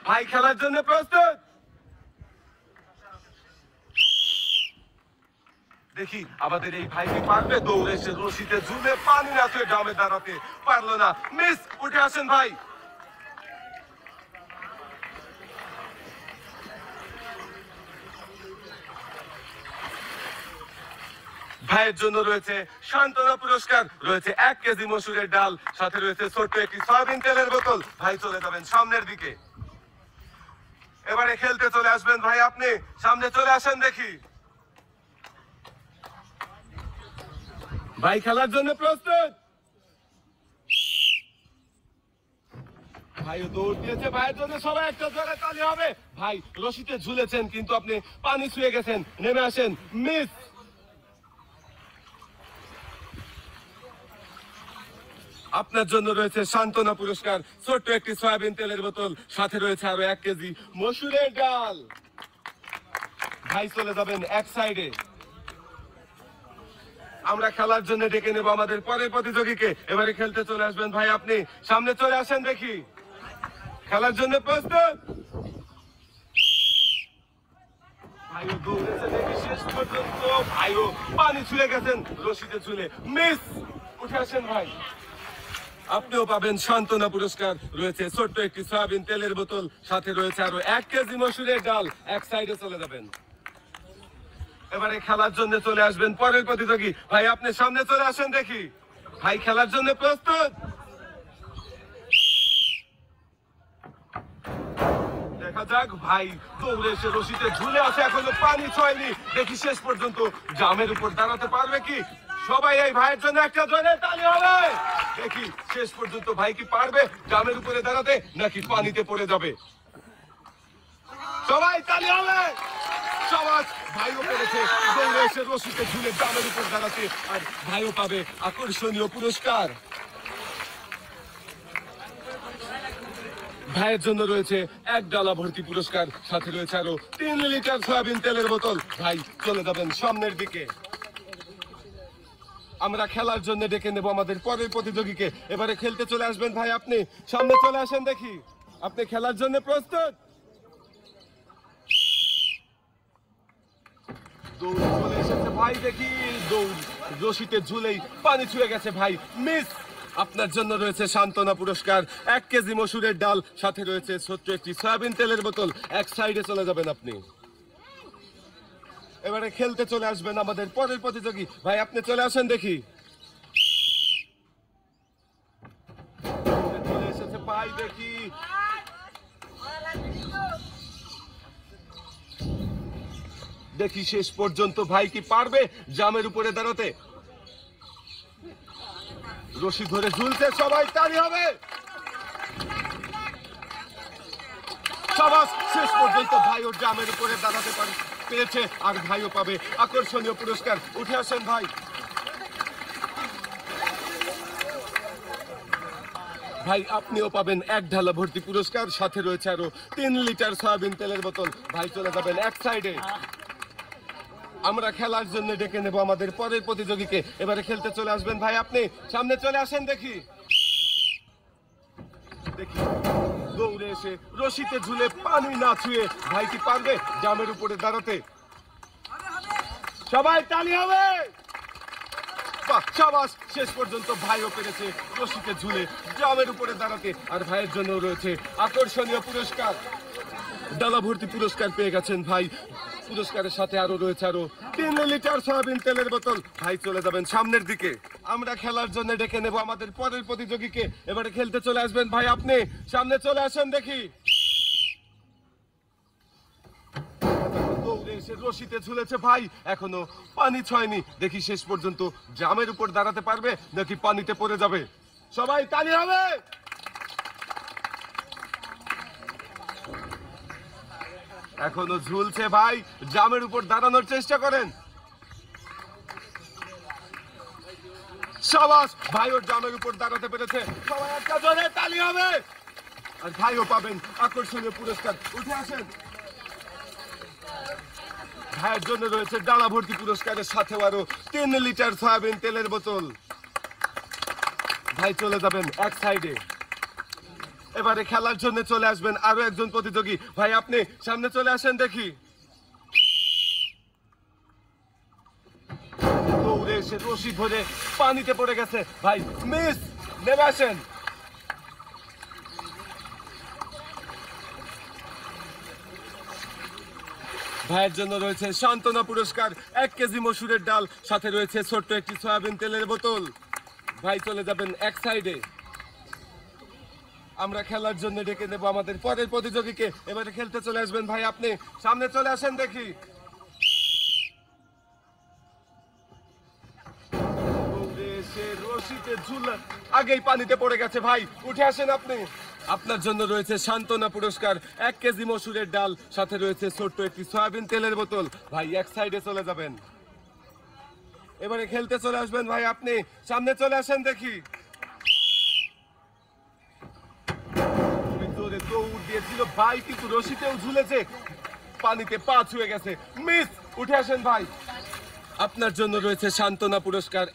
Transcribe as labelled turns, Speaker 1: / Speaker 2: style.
Speaker 1: ভাই খেলার জন্য প্রস্তুত? দেখি আমাদের এই ভাই কি পারবে দৌড়ে এসে রশিতে ঝুলে পানি না ছুঁয়ে ড্রামে দাঁড়াতে পারলো না। মিস, উঠে আসেন ভাই। ভাইয়ের জন্য রয়েছে সান্ত্বনা পুরস্কার, রয়েছে 1 কেজি মসুরের ডাল, সাথে রয়েছে ছোট্ট একটি সয়াবিন তেলের বোতল। ভাই চলে যাবেন সামনের দিকে। এবারে খেলতে চলে আসবেন ভাই, আপনি সামনে চলে আসেন দেখি। ভাই খেলার জন্য প্রস্তুত? ভাই দৌড় দিয়েছে, ভাইয়ের জন্য সবাই একটা জোরে তালি হবে। ভাই রশিতে ঝুলেছেন কিন্তু আপনি পানি ছুঁয়ে গেছেন, নেমে আসেন। মিস। আপনার জন্য রয়েছে সান্ত্বনা পুরস্কার, ছোট্ট একটি সয়াবিন তেলের বোতল, সাথে রয়েছে আরো 1 কেজি মসুরের ডাল। ভাই চলে যাবেন এক সাইডে। আমরা খেলার জন্য ডেকে নেব আমাদের পরের প্রতিযোগীকে। এবারে খেলতে চলে আসবেন ভাই, আপনি সামনে চলে আসেন দেখি। খেলার জন্য প্রস্তুত? ভাইও দৌড়েছে দেখি শেষ পর্যন্ত। ভাইও পানি ছুঁয়ে গেছেন রশিতে ঝুলে। মিস, উঠে আসেন ভাই। আপনিও পাবেন সান্ত্বনা পুরস্কার, রয়েছে ছোট্ট একটি সয়াবিন তেলের বোতল, সাথে রয়েছে আরো 1 কেজি মসুরের ডাল। এক সাইডে চলে যাবেন। এবারে খেলার জন্য চলে আসবেন পরের প্রতিযোগী। ভাই আপনি সামনে চলে আসেন দেখি। ভাই খেলার জন্য প্রস্তুত? দেখা যাক। ভাই দৌড়ে এসে রশিতে ঝুলে আছে, এখনো পানি ছয়নি। দেখি শেষ পর্যন্ত জামের উপর দাঁড়াতে পারবে কি। সবাই এই ভাইয়ের জন্য একটা জোরে তালি হবে। দেখি শেষ পর্যন্ত ভাই কি পারবে জামের উপরে দাঁড়াতে, নাকি পানিতে পড়ে যাবে। সবাই তালি হবে। সবাই ভাইও পেরেছে দৌড়ে এসে রশিতে ঝুলে জামের উপর দাঁড়াতে, আর ভাইও পাবে আকর্ষণীয় পুরস্কার। ভাইয়ের জন্য রয়েছে 1 ডালা ভর্তি পুরস্কার, সাথে রয়েছে আরো 3 লিটার সয়াবিন তেলের বোতল। ভাই চলে যাবেন সামনের দিকে। আমরা খেলার জন্য ডেকে নেব আমাদের পরের প্রতিযোগীকে। এবারে খেলতে চলে আসবেন ভাই, আপনি সামনে চলে আসেন দেখি। আপনি খেলার জন্য প্রস্তুত? দৌড় চলে এসেছে ভাই, দেখি দৌড় রশিতে ঝুলেই পানি ছুঁয়ে গেছে। ভাই মিস। আপনার জন্য রয়েছে সান্ত্বনা পুরস্কার, 1 কেজি মসুরের ডাল, সাথে রয়েছে ছোট্ট একটি সয়াবিন তেলের বোতল। এক সাইডে চলে যাবেন আপনি। এবারে খেলতে চলে আসবেন আমাদের পরের প্রতিযোগী। ভাই আপনি চলে আসেন দেখি। চলে এসেছে ভাই, দেখি দেখি শেষ পর্যন্ত ভাই কি পারবে জামের উপরে দাঁড়াতে। রশি ধরে ঝুলছে, সবাই তালি হবে। সবাই শেষ পর্যন্ত ভাইও জামের উপরে দাঁড়াতে পেরেছে, আর ভাইও পাবে আকর্ষণীয় পুরস্কার। উঠে আসেন ভাই। ভাই আপনিও পাবেন 1 ঢালা ভর্তি পুরস্কার, সাথে রয়েছে আরো 3 লিটার সয়াবিন তেলের বোতল। ভাই চলে যাবেন এক সাইডে। আমরা খেলার জন্য ডেকে নেব আমাদের পরের প্রতিযোগীকে। এবারে খেলতে চলে আসবেন ভাই, আপনি সামনে চলে আসেন দেখি। দেখি দৌড়ে এসে রশিতে ঝুলে পানি না ছুঁয়ে ভাই কি পারবে জামের উপরে দাঁড়াতে। সবাই তালি হবে। সাবাস, শেষ পর্যন্ত ভাইও পেরেছে রশিতে ঝুলে জামের উপরে দাঁড়াতে, আর ভাইয়ের জন্য রয়েছে আকর্ষণীয় পুরস্কার। ডালা ভর্তি পুরস্কার পেয়ে গেছেন ভাই। পুরস্কারের সাথে আরো রয়েছে আরো 3 লিটার সয়াবিন তেলের বোতল। ভাই চলে যাবেন সামনের দিকে। আমরা খেলার জন্য ডেকে নেব আমাদের পরের প্রতিযোগীকে। এবারে খেলতে চলে আসবেন ভাই, আপনি সামনে চলে আসেন দেখি। দৌড়ে এসে রশিতে ঝুলেছে ভাই, এখনো পানি ছয়নি। দেখি শেষ পর্যন্ত জামের উপর দাঁড়াতে পারবে, নাকি পানিতে পড়ে যাবে। সবাই তালি হবে। এখনো ঝুলছে ভাই, জামের উপর দাঁড়ানোর চেষ্টা করেন। সাবাস, ভাইও জামের উপর দাঁড়াতে পেরেছে। সবাই একটা জোরে তালি হবে। আর ভাইও পাবেন আকর্ষণীয় পুরস্কার। উঠে আসেন। ভাইয়ের জন্য রয়েছে ডালা ভর্তি পুরস্কারের সাথে আরো 3 লিটার সয়াবিন তেলের বোতল। ভাই চলে যাবেন এক সাইডে। এবারে খেলার জন্য চলে আসবেন আরো একজন প্রতিযোগী। ভাই আপনি সামনে চলে আসেন দেখি। দৌড়ে এসে রশি ধরে পানিতে পড়ে গেছে। ভাই মিস, নেমে আসেন। ভাইয়ের জন্য রয়েছে সান্ত্বনা পুরস্কার, 1 কেজি মসুরের ডাল, সাথে রয়েছে ছোট্ট একটি সয়াবিন তেলের বোতল। ভাই চলে যাবেন এক সাইডে। আমরা খেলার জন্য ডেকে নেব আমাদের পরের প্রতিযোগীকে। এবারে খেলতে চলে আসবেন। ভাই আপনি সামনে চলে আসেন দেখি। রশিতে ঝুলা আগেই পানিতে পড়ে গেছে। ভাই উঠে আসেন আপনি। আপনার জন্য রয়েছে সান্ত্বনা পুরস্কার, 1 কেজি মসুরের ডাল, সাথে রয়েছে ছোট্ট একটি সয়াবিন তেলের বোতল। ভাই এক সাইডে চলে যাবেন। এবারে খেলতে চলে আসবেন। ভাই আপনি সামনে চলে আসেন দেখি। জোরে দৌড় দিয়েছিল ভাই, কিন্তু রশিতেও ঝুলেছে, পানিতে পা ছুঁয়ে গেছে। মিস, উঠে আসেন ভাই। আপনার জন্য রয়েছে সান্ত্বনা পুরস্কার,